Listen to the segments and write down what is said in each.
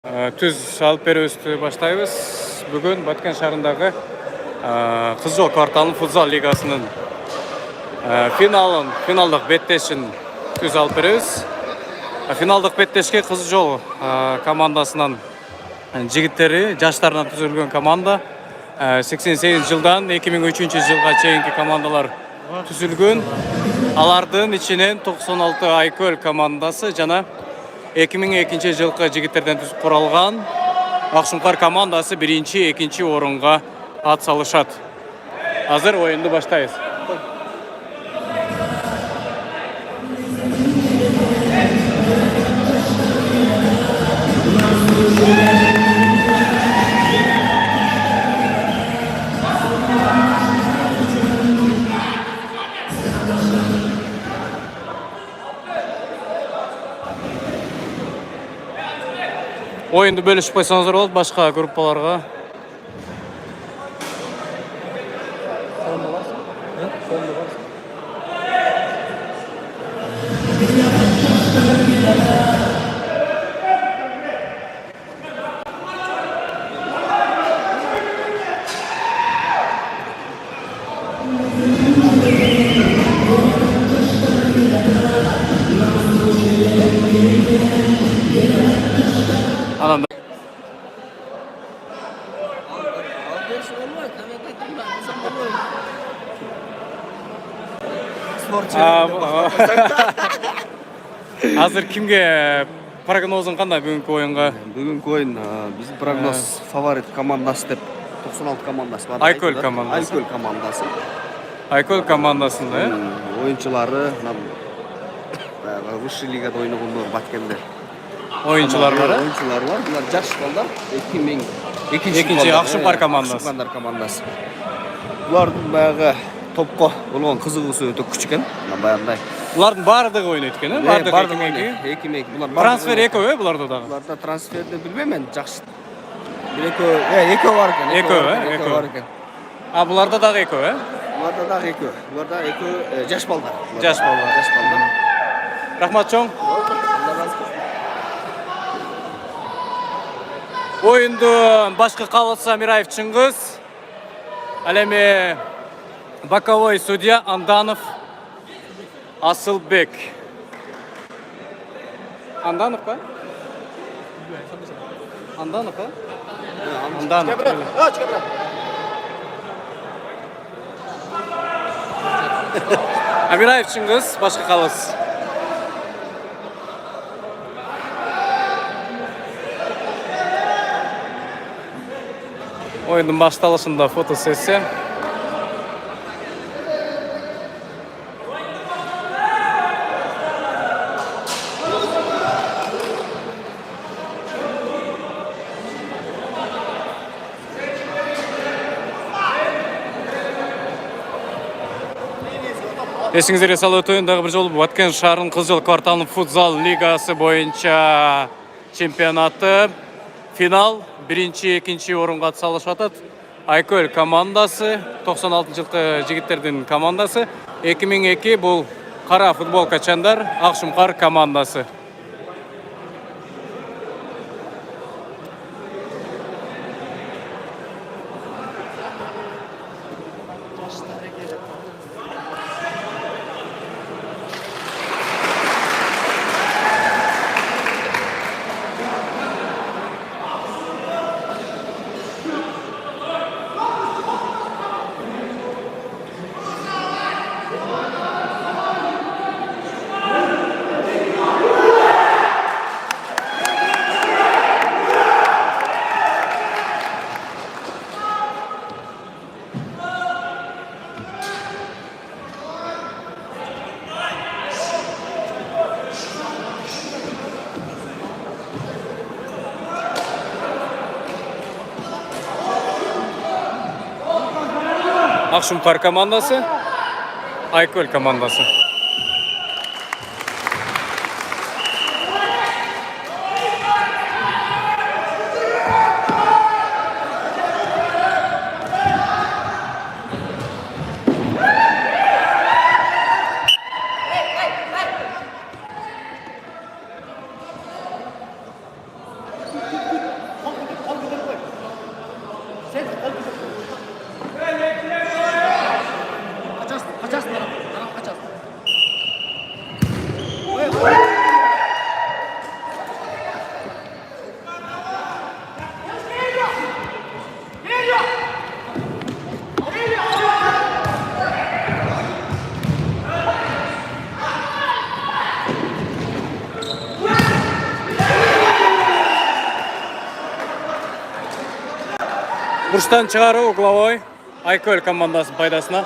Түз алып берүүбүздү баштайбыз. Бүгүн Баткен шаарындагы Кызыл Жол кварталынын футзал лигасынын финалдык беттешин түз алып беребиз. Финалдык беттешке Кызыл Жол командасынан жигиттери, жаштарынан түзүлгөн команда. 88 жылдан 2003 жылга чейинки командалар түзүлгөн. Алардын ичинен 96 Айкөл командасы жана 2002 жылкы жигиттерден түзүп куралган Акшумкар командасы биринчи, экинчи орунга ат салышат. Азыр оюнду баштайбыз. Oyundu bölüşüp koysanızlar bolот başka gruppalarga. Anam Азыр кимге прогнозун кандай бүгүнкү оюнга? Бүгүнкү оюн биздин прогноз фаворит командасы деп 96 командасы бар. Айкөл командасы. Айкөл командасы. Айкөл командасында, Оюнчулары высший лигада ойногондор Баткенде. Оюнчулар бар. Оюнчулар бар. Булар жаш балдар. 2002 Акшумкар командасы. Акшумкар командасы. Булардын баягы топко болгон кызыгуусу өтө күч экен. Баягындай. Булардын баардыгы ойнойт экен, э? Баардыгы ойнойт. 2-2. Булар Трансфер экөө, буларда дагы. Буларда трансферди билбейм мен, жакшы. Экөө бар экен. Экөө бар экен. Буларда дагы экөө, э? Буларда дагы экөө. Буларда экөө жаш балдар. Жаш балдар. Рахмат чоң. Оюнду башкы калысы Амираев Чыңгыз. Ал эми боковой судья Анданов Асылбек. Анданов па? Анданов па? Анданов. Амираев Чыңгыз башкы калыс. Oyunun başlanışında fotosessiya. Esingizге салып өтөйүн, дагы бир жолу Баткен шаарынын Кызыл Жол кварталынын футзал лигасы боюнча чемпионаты финал биринчи, экинчи орунга ат салышып атат. Айкөл командасы 96 жылкы жигиттердин командасы, 2002 бул кара футболка чандар Акшумкар командасы. Акшумкар командасы, Айкөл командасы. Burçtan çıkarı uglavoy Ayköl komandasının paydasına.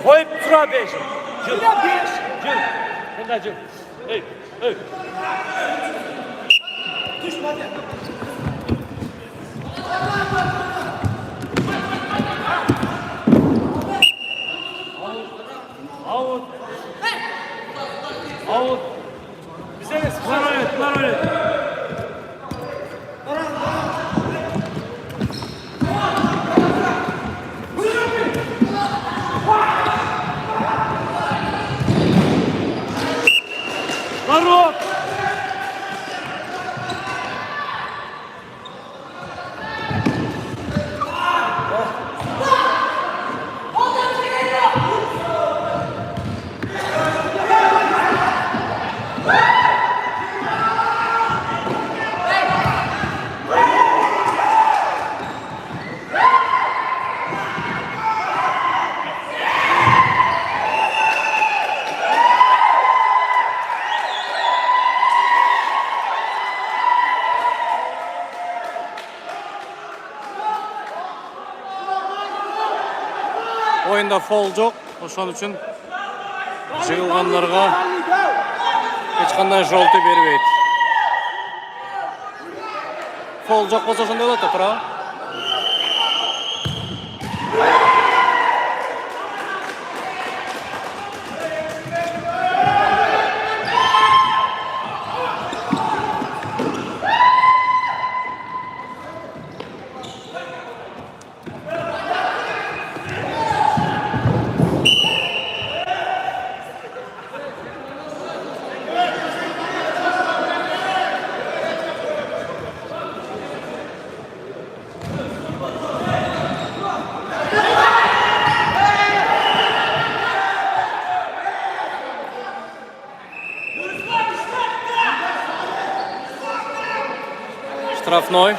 Koyup sıra 5. Cıl. Cıl. Sen de cıl. Hey. Hey. Düşmedi. Out. Out. Bize ne? Var öyle. Oyunda foul жоқ. Ошон үчүн жыгылгандарга эч кандай жолту бербейт. Foul жоқ болсо ошондой болот да, туурабы? Штрафной.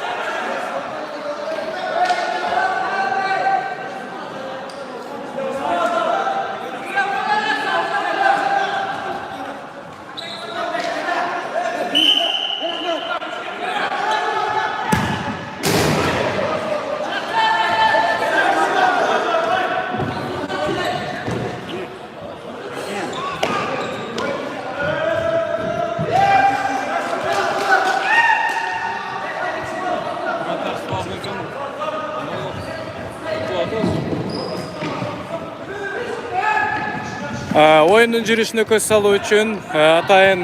Oyunun жүрүшүнө көз салуу үчүн атайын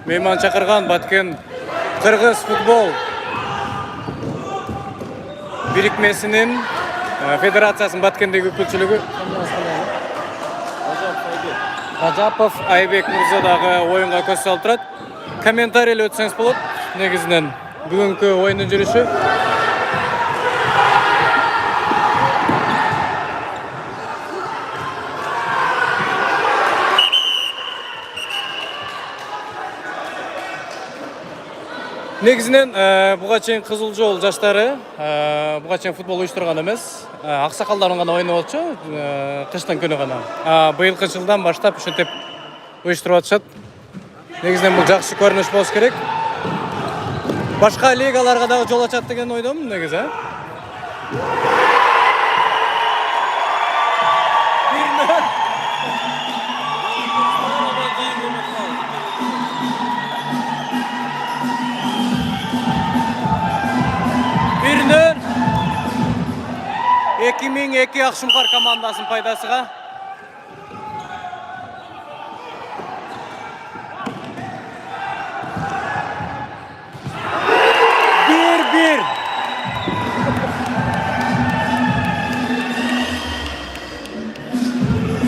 мейман чакырган Баткен Кыргыз футбол бирикмесинин федерациясынын Баткендеги өкүлчүлүгү Ажапов Айбек мырза дагы оюнга көз салып турат. Комментарийлер өтсөңүз болот. Негизинен бүгүнкү оюндун жүрүшү. Негизинен буга чейин Кызыл Жол жаштары буга чейин футбол уюштурган эмес. Аксакалдардын гана оюну болчу, кыштын күнү гана. Быйылкы жылдан баштап ушинтип уюштуруп атышат. Негизинен бул жакшы көрүнүш болуш керек. Башка лигаларга дагы жол ачат деген ойдомун негизи. Биринен 2002 Акшумкар командасынын пайдасыга. Bir.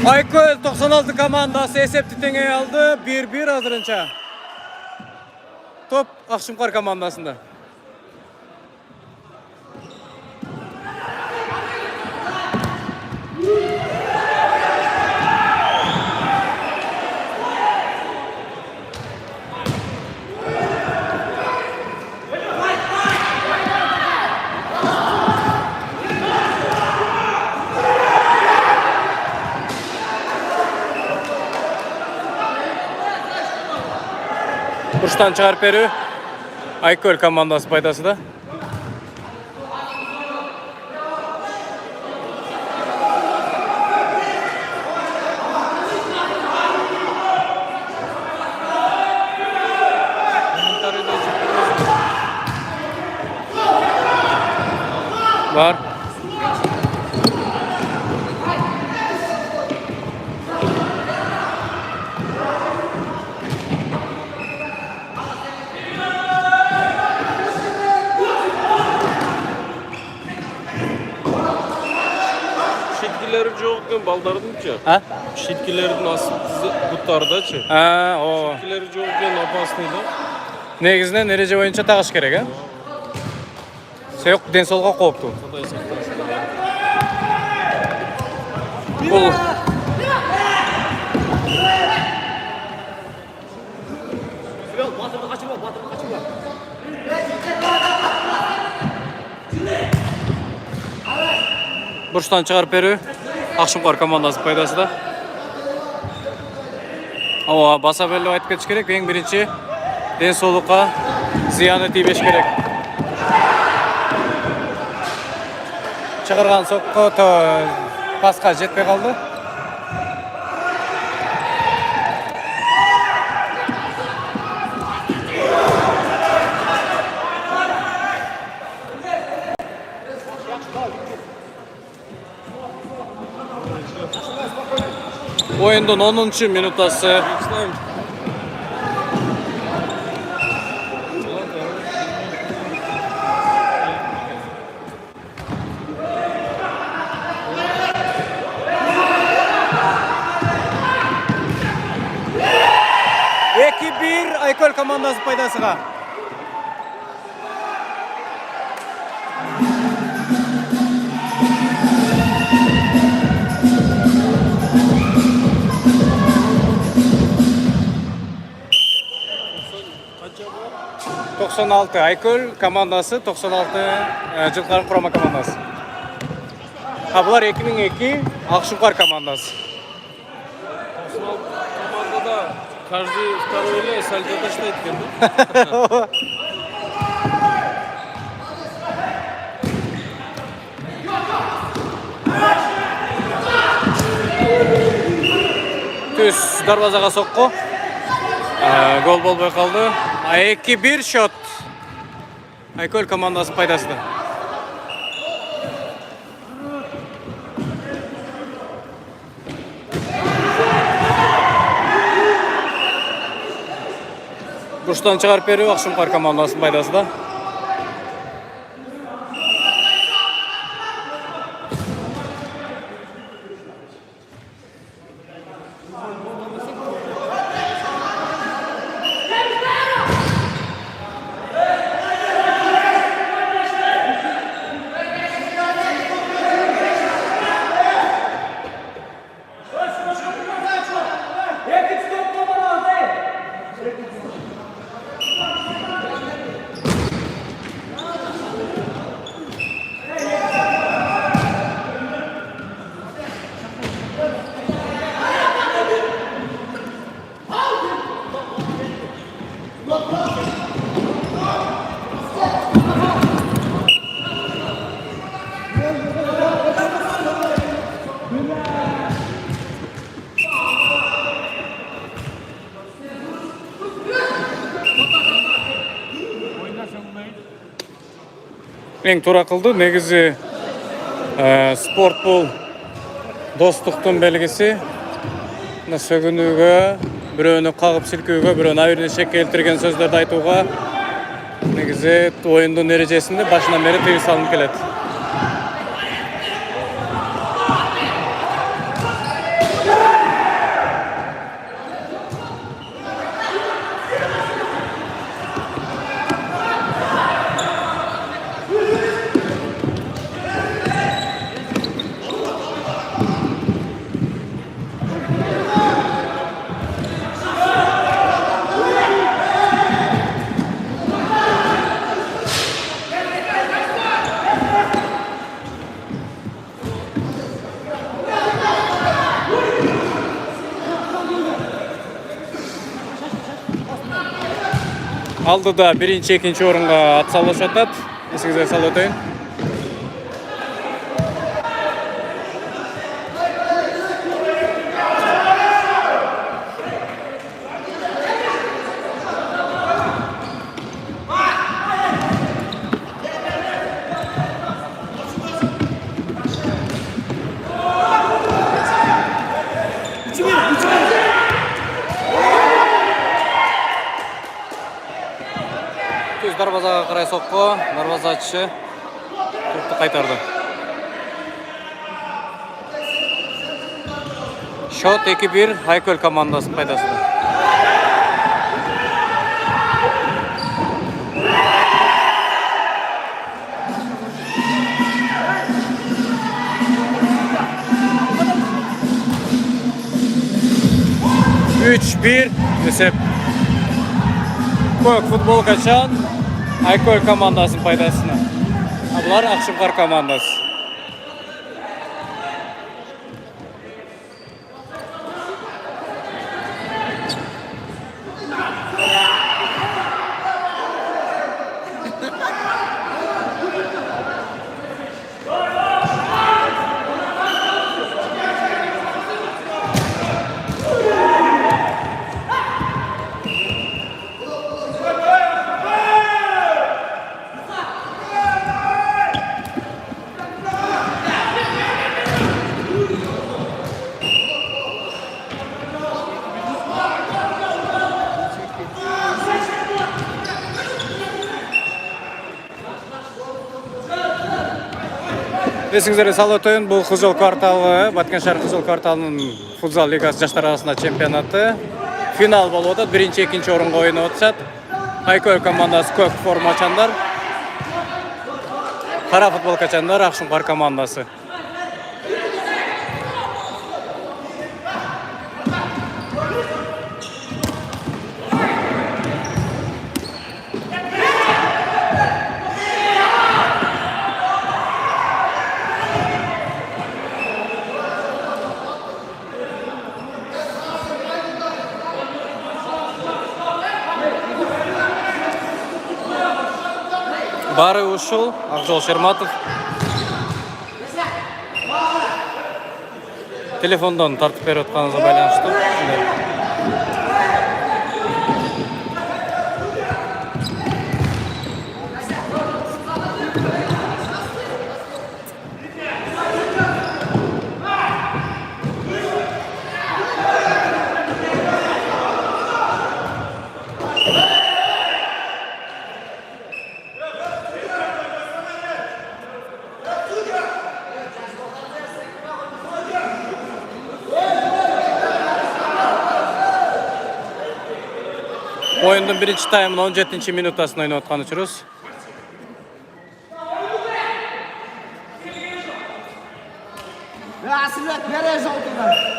Айкөл 96 командасы эсепти теңей алды. 1-1 азырынча. Топ Акшумкар командасында. Бурштан чыгарып берүү Айкөл командасы пайдасында. Var. Şitkileri çok ekan baldardınçı. Ha? Şitkilerin asıl butardaçı. O. Şitkileri çok ekan opasnıydı. Негизинен эреже боюнча тагыш керек, а? Сөөк ден соолукка кооптуу. Kuday saktansın. Бул бурчтан чыгарып берүү Акшумкар командасынын пайдасында. Ооба, баса белип айтып кетиш керек. Эң биринчи ден соолукка зыяны тийбеш керек. Чыгарган сокко Пасқа жетпей қалды. Oyunun 10. minutası. Eki bir Aykol komandası paydasıga. Kaça bu? 96 Aykol komandası, 96 Жылқар құрама командасы. Бұлар 2002 Ақшұңқар командасы. 96 командада каждый второй или сальдода штайт екен. Түс дарвазаға соққы. Гол болбай қалды. 2-1 шот. Aykol komandасы пайдасында. Бұрыштан шығарып беру Ақшұңқар командасының пайдасында. Ең тура қылды. Негізі спорт бұл достықтың белгісі. Сөгінуге, біреуіні қағып сілкеуге, біреуіні әуіріне келтірген сөздерді айтуға негізі ойындың ережесінде башынан бері тыйым салынып келеді. Алдыда бірінші, екінші орынға атсалып жатады. Есіңізге салып өтейін. Дарвазаға қарай соққы, дарваза атшы топты қайтарды. Шот 2-1 Aykol командасы пайдасында. Üç-bir есеп. Көк футбол қашан Aykol komandasının paydasına. Bunlar Ақшұңқар komandası. Есіңіздерге салып өтейін, бұл Қызыл кварталы, Баткен шаар Қызыл кварталының футзал лигасы жаштар арасында чемпионаты. Финал болып отыр, бірінші, екінші орынға ойнап жатышат. Айкөл командасы көк форма чандар. Қара футболка чандар, Ақшұңқар командасы. Бары ушул, Ақжол Шерматов. Телефондан тартып беріп отқаныңызға байланышты. Oyunun birinci tayımın 17. minutasını oynayıp atqan uçuruz. Asılak nereye saldılar?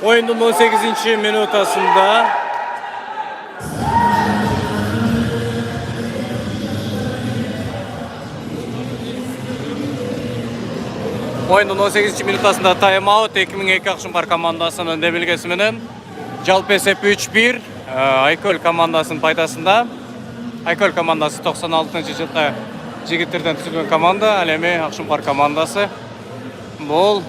Oyunun 18. minutasında Oyunun 18. minutasında time out 2002 Ақшұңқар командасының дебелгесіменен жалпы есеп 3-1 Айкөл командасының пайдасында. Айкөл командасы 96 жылда жігіттерден түзілген команда, ал эми Ақшұңқар командасы бұл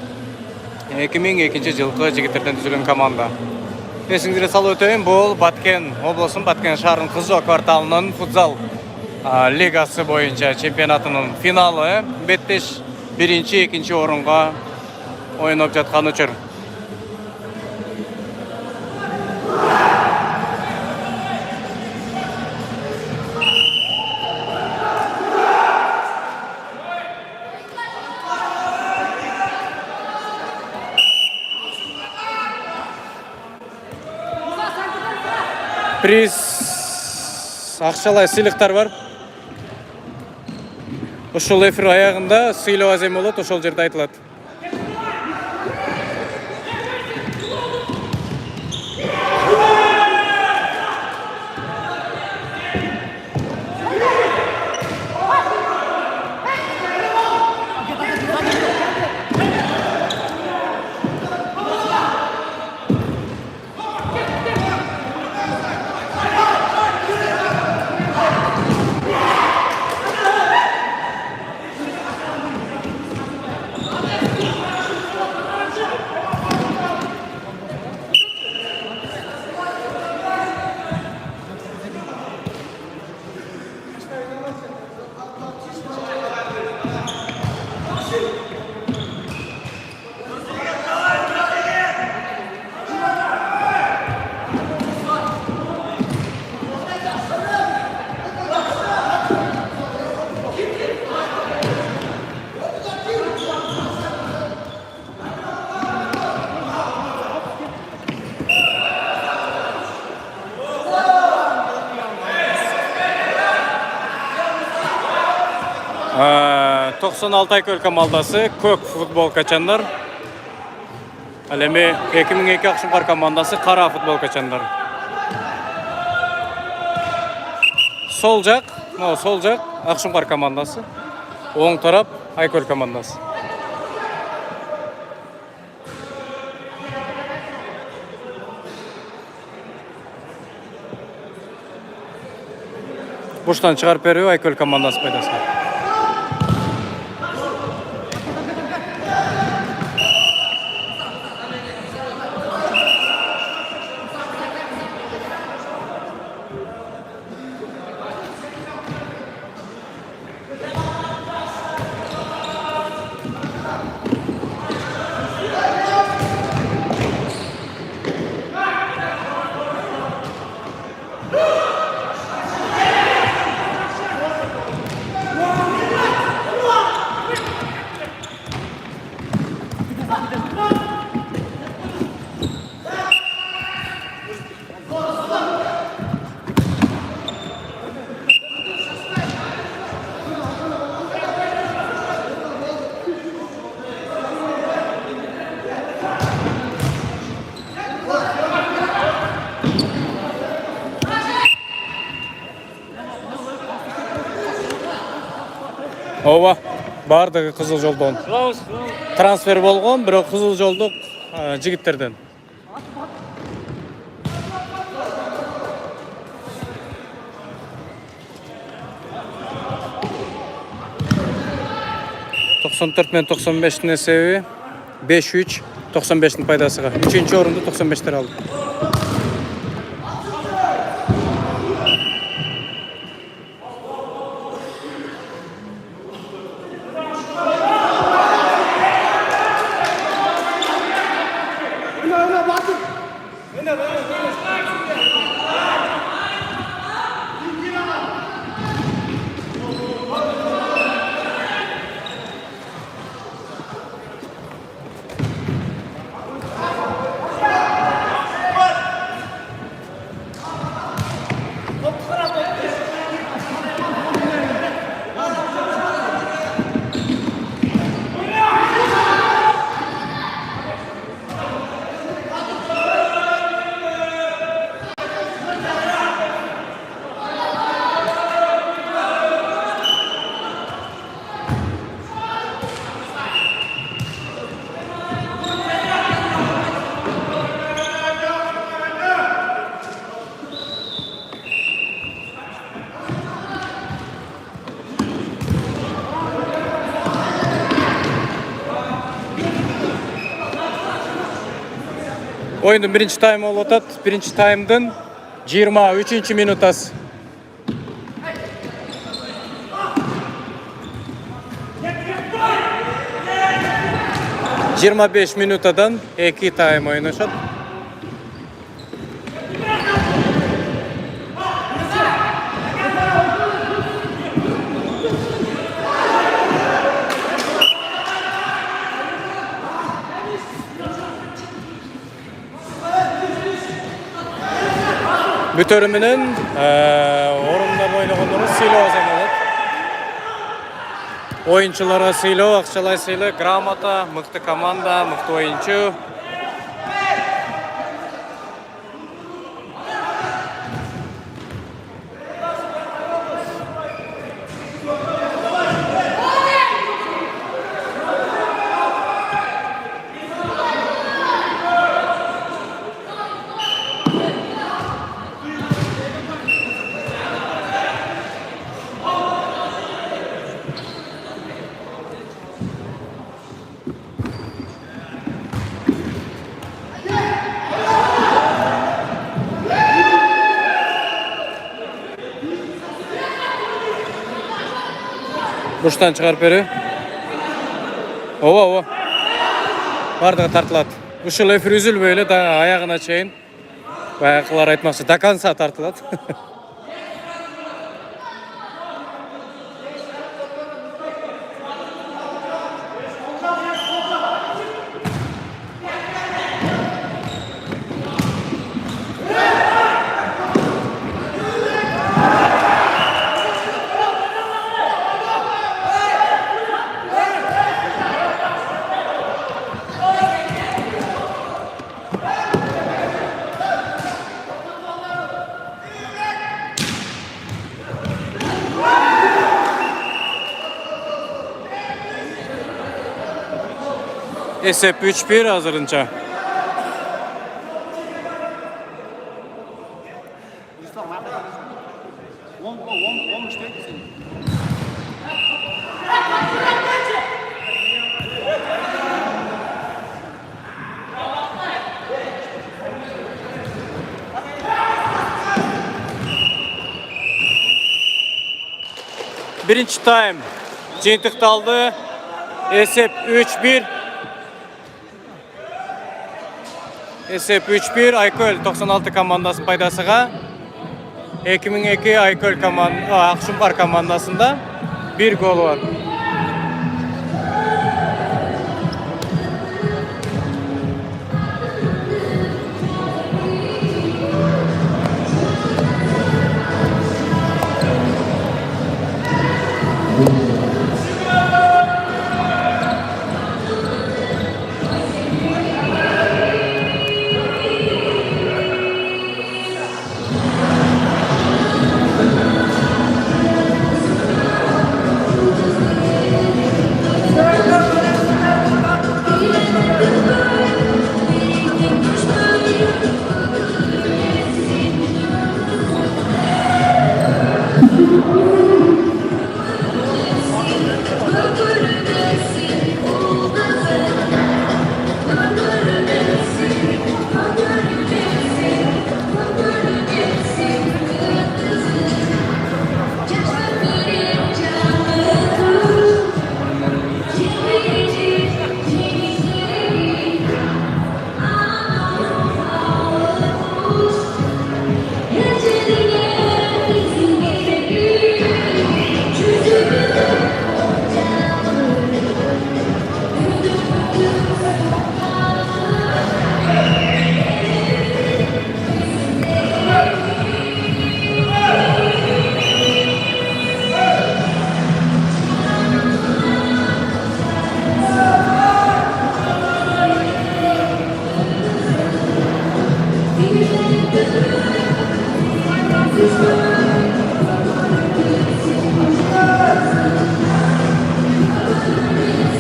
2002 жылғы жігіттерден түзілген команда. Есіңіздерге салып өтейін, бұл Баткен облысының Баткен шаарының Қызыл кварталының футзал лигасы бойынша чемпионатының финалы. Беттеш бірінші, екінші орынға ойнап жатқан учур. Приз ақшалай сыйлықтар бар. Ушул эфир аяғында сыйлау азем болот, ошол жерде айтылат. Тоқсан алты Айкөл командасы көк футбол качандар. Ал эми 2002 Ақшұңқар командасы қара футбол качандар. Сол жақ Ақшұңқар командасы, оң тарап Айкөл командасы. Бұрыштан шығарып беру Айкөл командасы пайдасына. Ова, бардығы қызыл жолдон. Трансфер болған, бірақ қызыл жолдық жігіттерден. мен 95'in есеби 5-3 95'in пайдасыға. 3-ші орынды 95'тер алды. Oyunun birinci tayımı olutat. Birinci tayımdın 23. minutası. Жиырма беш минутадан 2 тайм ойнашат. Бүтөрүмүнөн орундан ойногондору сыйлоо азамат. Oyunculara сыйлоо, акчалай сыйлоо, грамота, мыкты команда, мыкты oyuncu. Бұрыштан шығарып бері. Ова. Бардығы тартылады. Ушыл эфир үзілбейлі, аяғына чейін. Баяқылар айтмақшы, до конца тартылады. Esep 3-1 hazırınca. 13 değil mi senin? Birinci time jıйынтыкталды. Esep 3-1. Esep 3-1 Ayköl 96 komandası paydasıga. 2002 Ayköl Akşumbar komandasında bir gol var.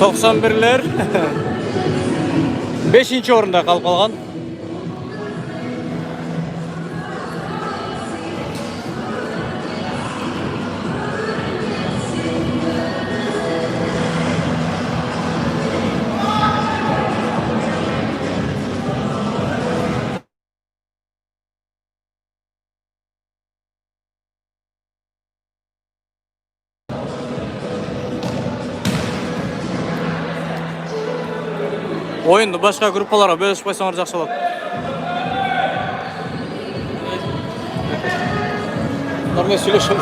...91'ler 5. orunda kalıp kalgan. Oyundu başka gruppalara bölüşüp koysaňlar jakşy bolat. Normal söyleşim.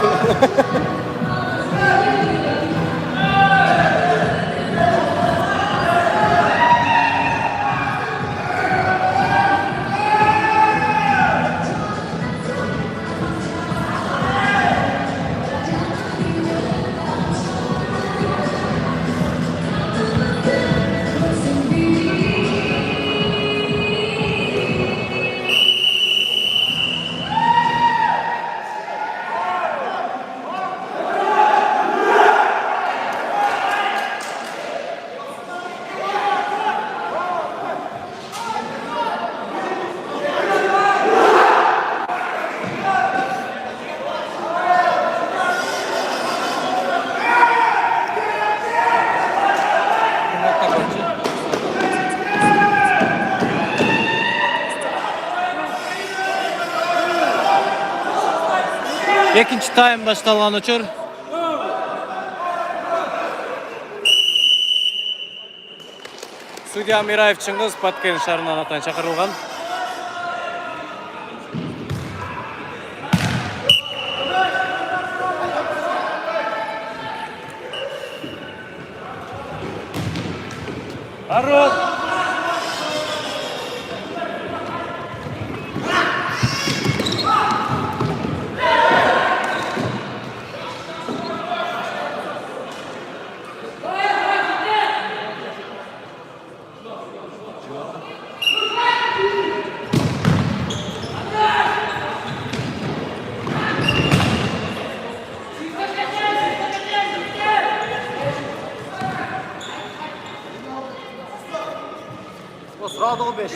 Ekinci time baştalgan uçur. Судья Мираев Чыңгыз Паткен шаарынан атан чакырылган. Арот! Sırada o 5.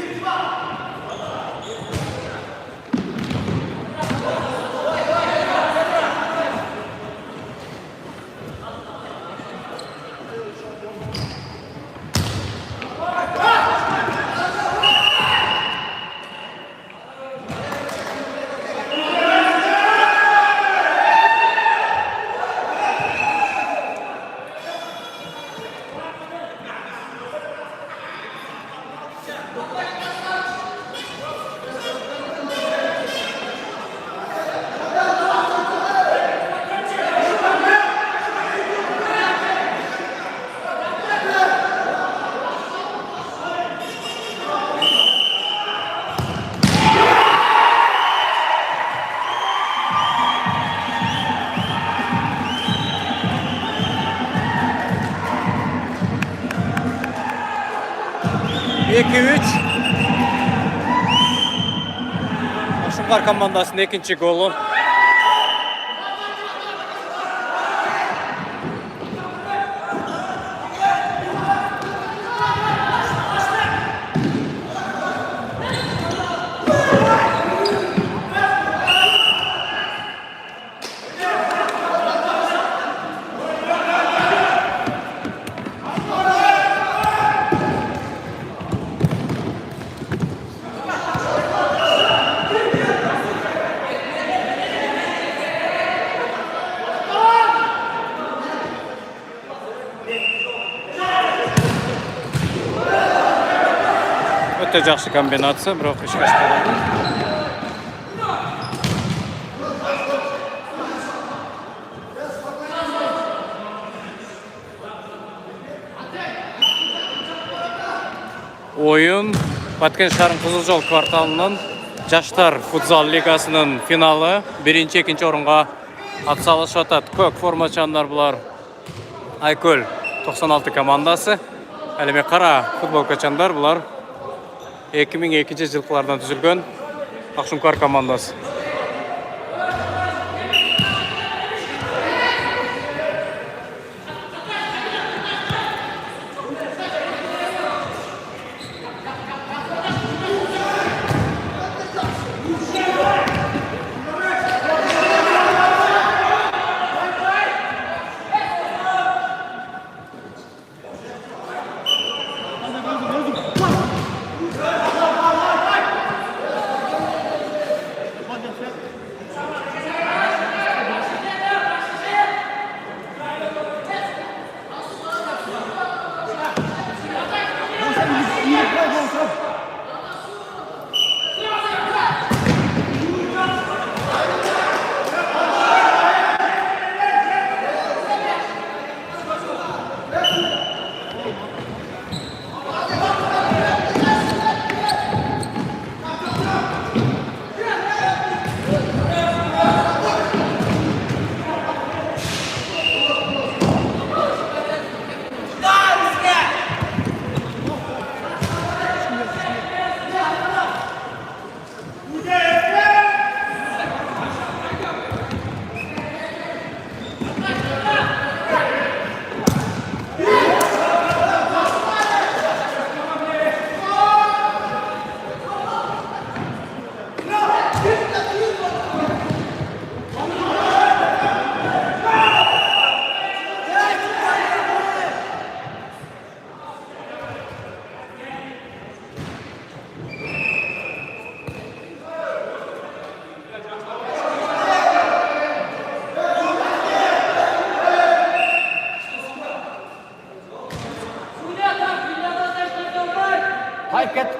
2-3. Akşamkar komandasının ikinci golü. Öte жақсы комбинация, бірақ ешқашан аспады. Oyun Баткен шарын Қызылжол кварталының Жаштар футзал лигасының финалы. Birinci, ikinci орынға атсалысып жатады. Көк формачандар бұлар. Айкөл 96 командасы. Әлеме қара футболкачандар бұлар. 2002 жылқылардан түзілген Ақшұңқар командасы.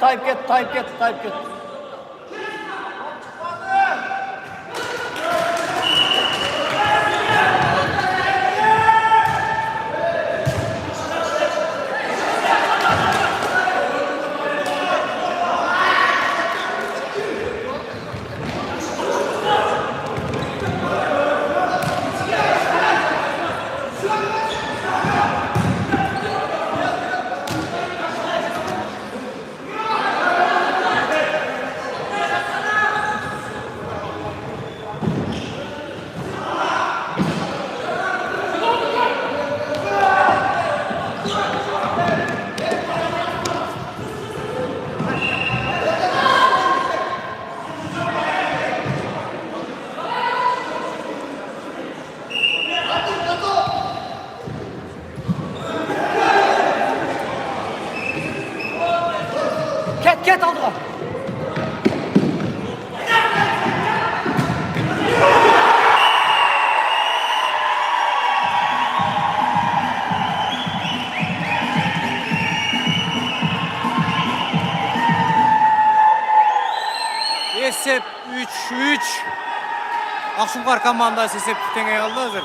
Tayyip get. Ket aldılar. Esep 3-3. Akşumkar komandası esep tengeye aldı hazır.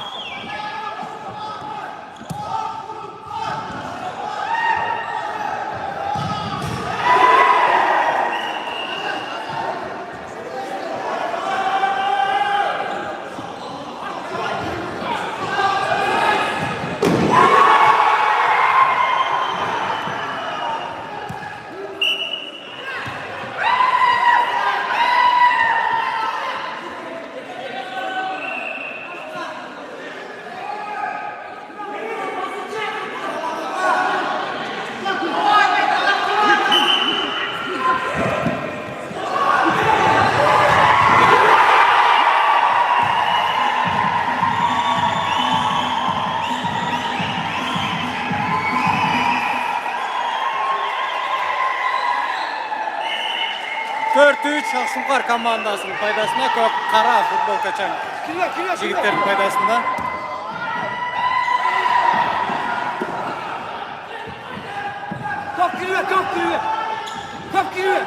Şahşunkar komandasının paydasında köp qara futbol kaçan jigitlerin paydasında. Top giriyor, top giriyor. Top giriyor.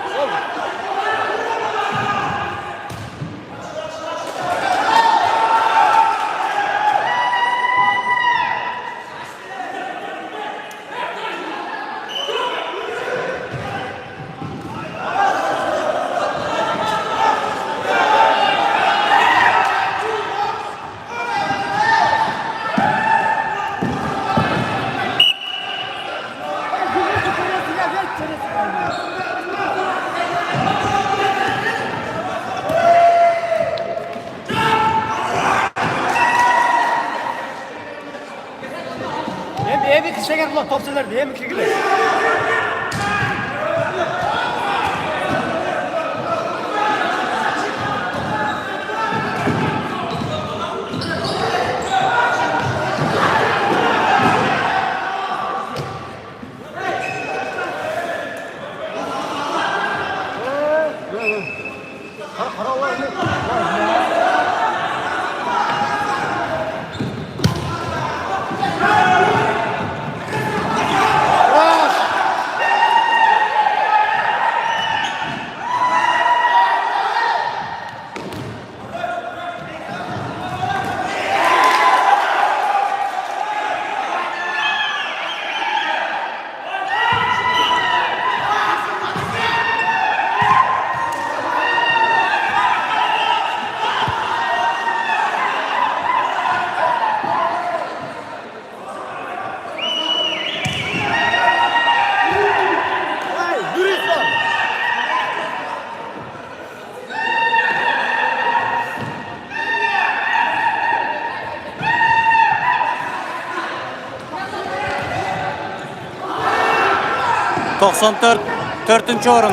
Hem iki şeker kulak top severdi, hem iki güle. Dördüncü orun.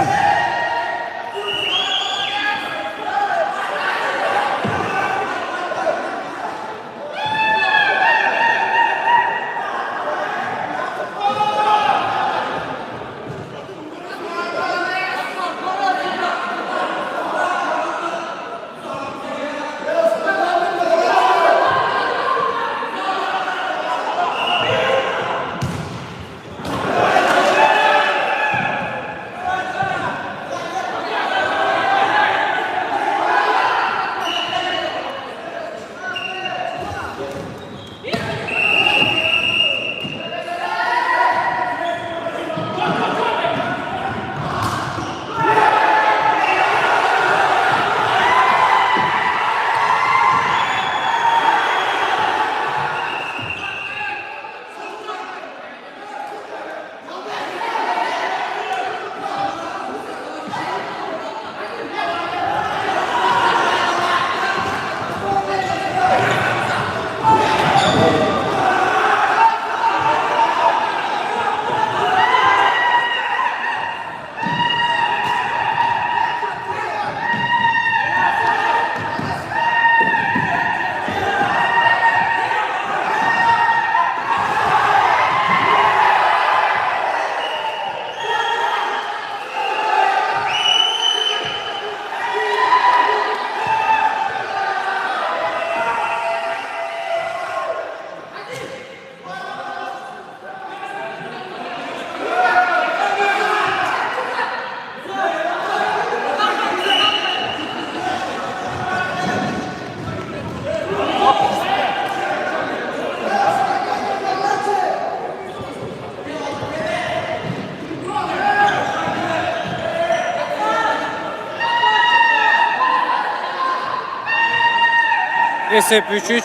Esep 3-3.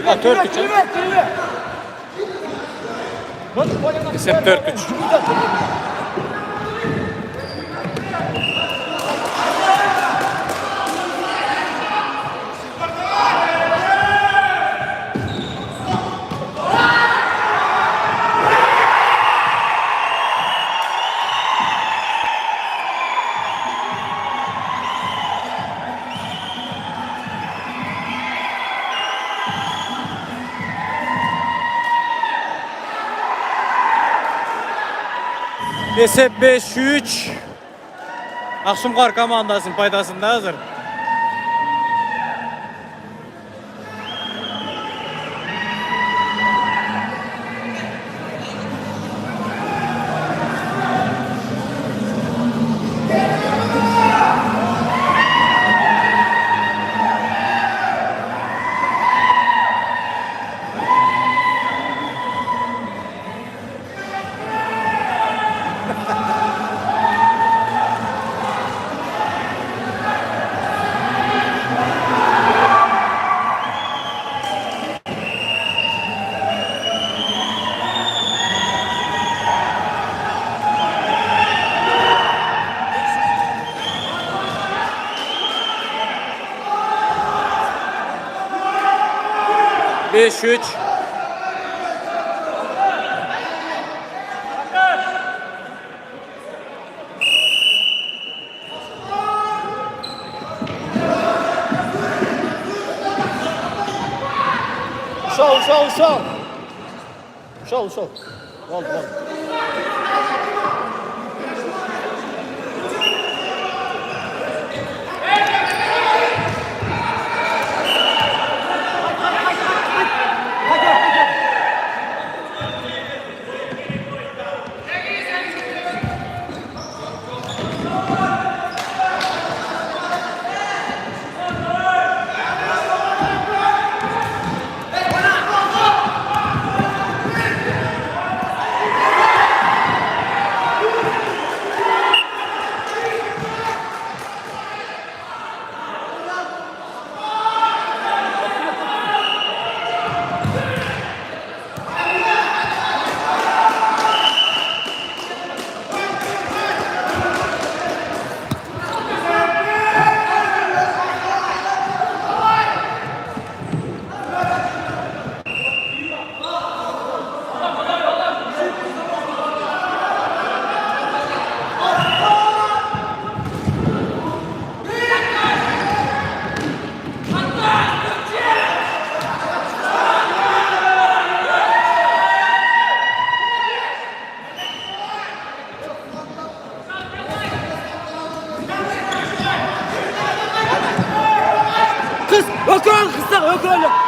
Ha, 4-3. Esep 4-3. Esep 5-3. Akşumkar komandasının paydasında hazır. Beş üç. Uşal. Oldu. Yok öyle. Yok.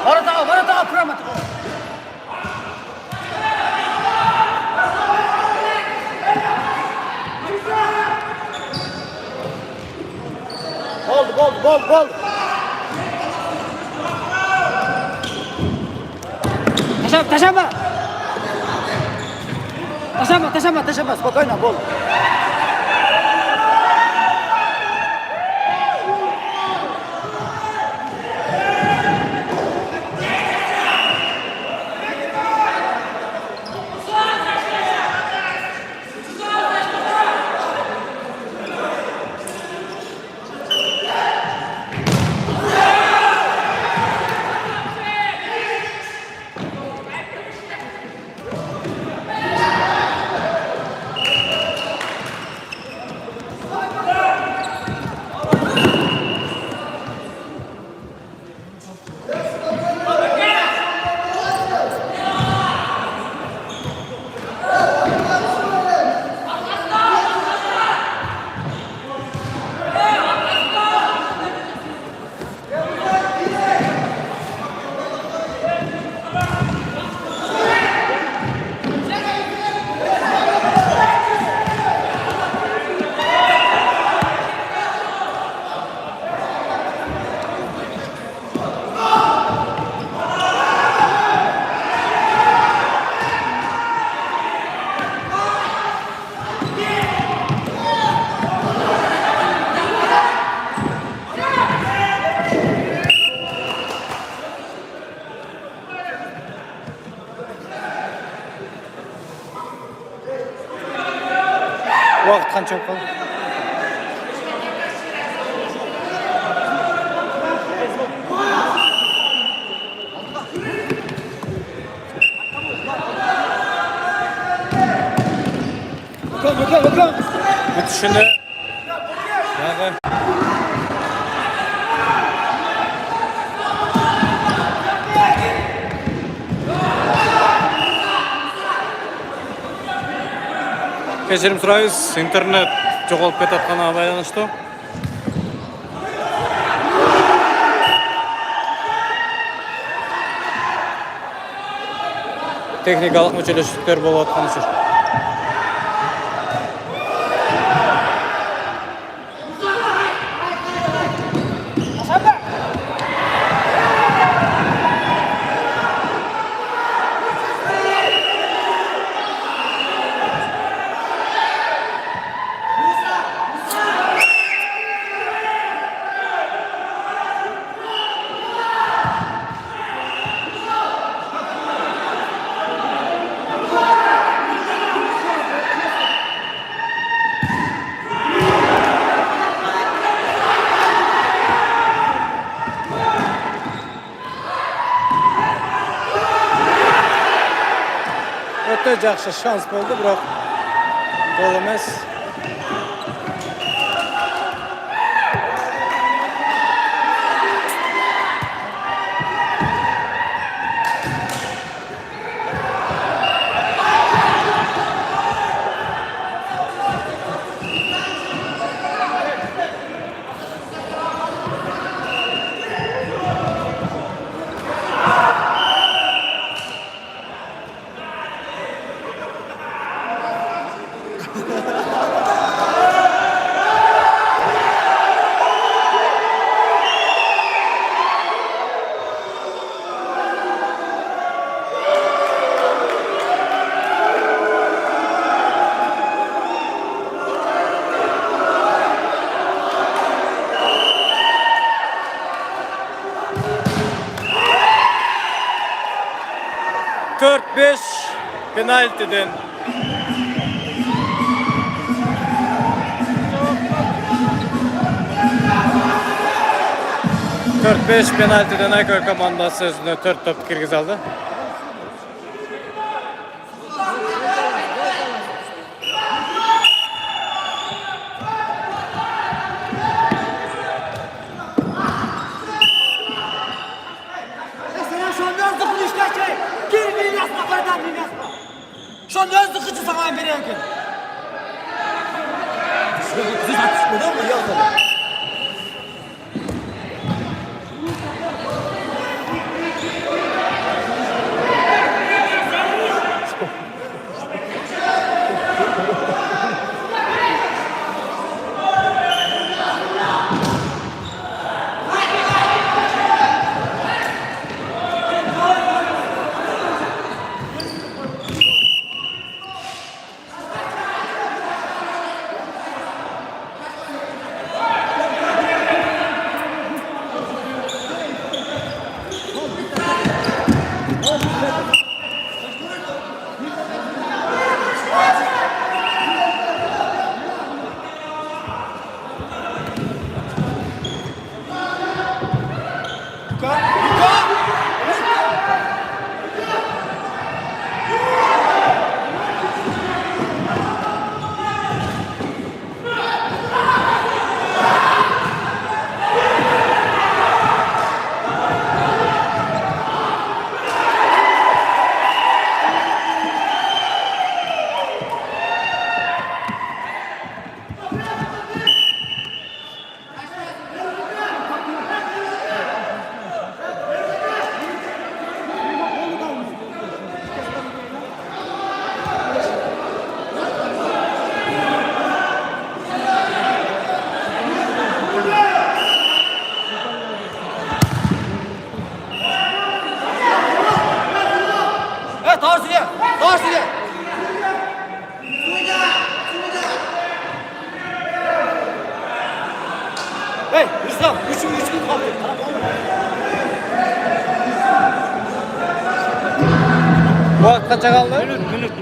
Varata, pırama. Gol. Taşama, spokojno, gol. Vaqt qancha qoldi? Bakın. Bitishini yaqin. Kechirim so'raymiz. Internet yo'qolib ketayotgani байланыштуу. Texnikalik mücadeleşikler bo'layotgani uchun. O'ta yaxshi shans bo'ldi, biroq gol emas. Dört beş penaltiden. Dört beş penaltiden Aykar komandası özüne 4 top kirgiz aldı. Şonda öz dıkıcı sana beri yakın. Kızı satışmadı mı? Yok tabii. Hey, İslam, üç gün kaldı. Vaqt qancha qoldi?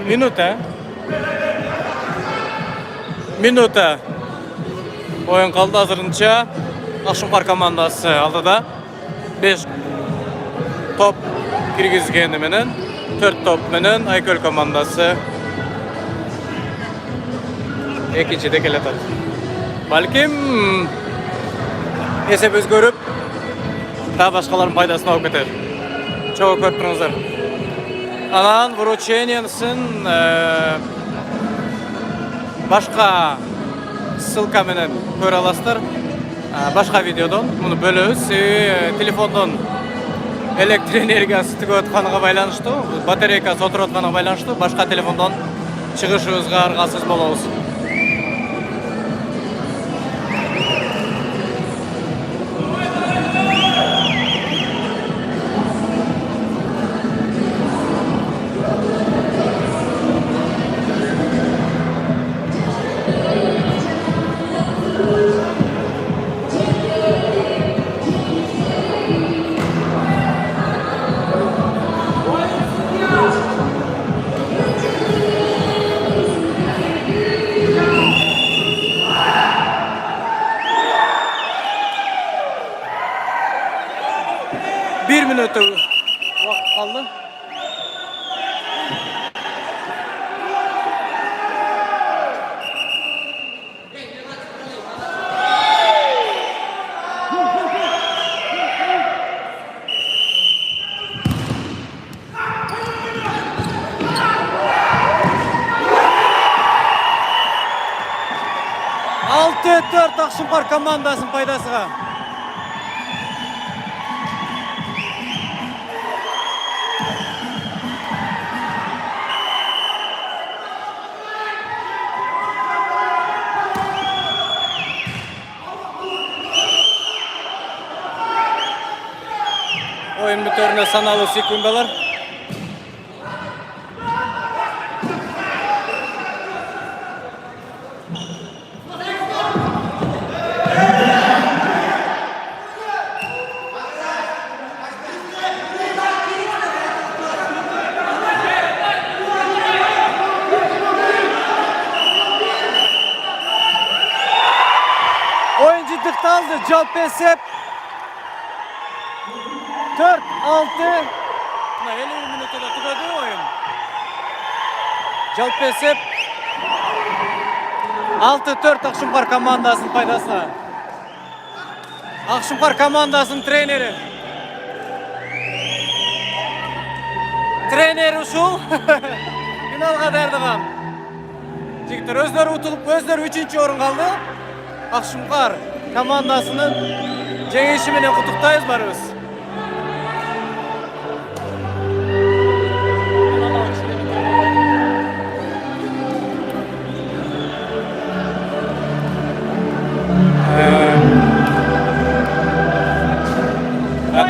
Minuta. Minuta. O'yin qoldi hozircha. Aqshimqor komandasi oldida 5 top kirgizgani bilan 4 top bilan Ayko'l komandasi ikkinchida kelayotadi. Balkim esep o'zgarib ta boshqalarning foydasini olib ketadi. Cho'q ko'rib turingizlar. Anan вручениyasin boshqa ссылка bilan ko'ra olasizlar. Boshqa videodan buni bo'lamiz. Telefondan elektr energiyasi tugayotganiga baylanishdi, batareyasi o'tirayotganiga baylanishdi. Boshqa telefondan chiqishingizga arg'asiz bo'lasiz. Bir minut vaqt qoldi. Altı 4 Aqshimqor komandasının paydasıga. Oyun biterine sanalı sekundalar. Oyun ciddilikte aldı. Jalp esep 4-6 50 minutada tugadi oyun. Jalp esep 6-4 Aqshimqor komandasının paydasına. Aqshimqor komandasının treneri. Treneri uşul finalga dayardıgan. Jigitler özleri utulup özleri 3-nji orun kaldı. Aqshimqor komandasının jеңиши менен куттуктайбыз барыбыз.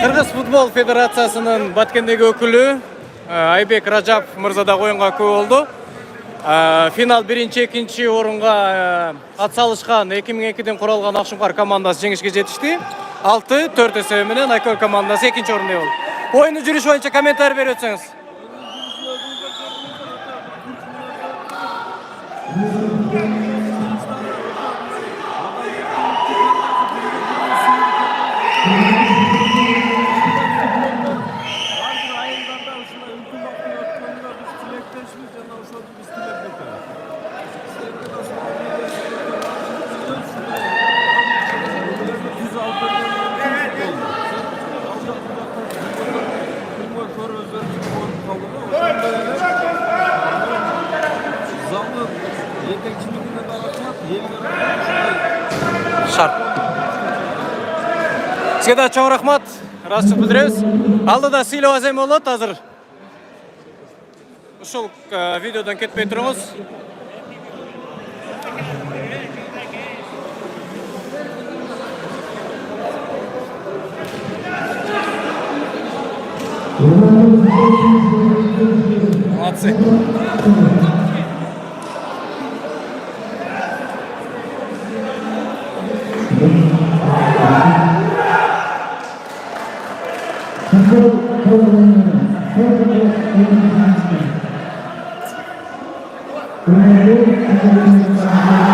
Кыргыз футбол федерациясынын Баткендеги өкүлү Айбек Ражап мырза да оюнга көп болду. Финал 1-2 орунга атсалышкан 2002-ден куралган Aqshimqor командасы жеңишке жетишти. 6-4 эсеби менен Ayko'l командасы 2-нчи орунда болду. Оюндун жүрүшү боюнча комментарий берип өтсөңүз. Шарт. Сізге да чоң рахмат. Растық білдіресіз. Алдыда сыйлау азайым болады азыр. Ушул видеодан кетпей тұрыңыз. Молодцы. Thank you.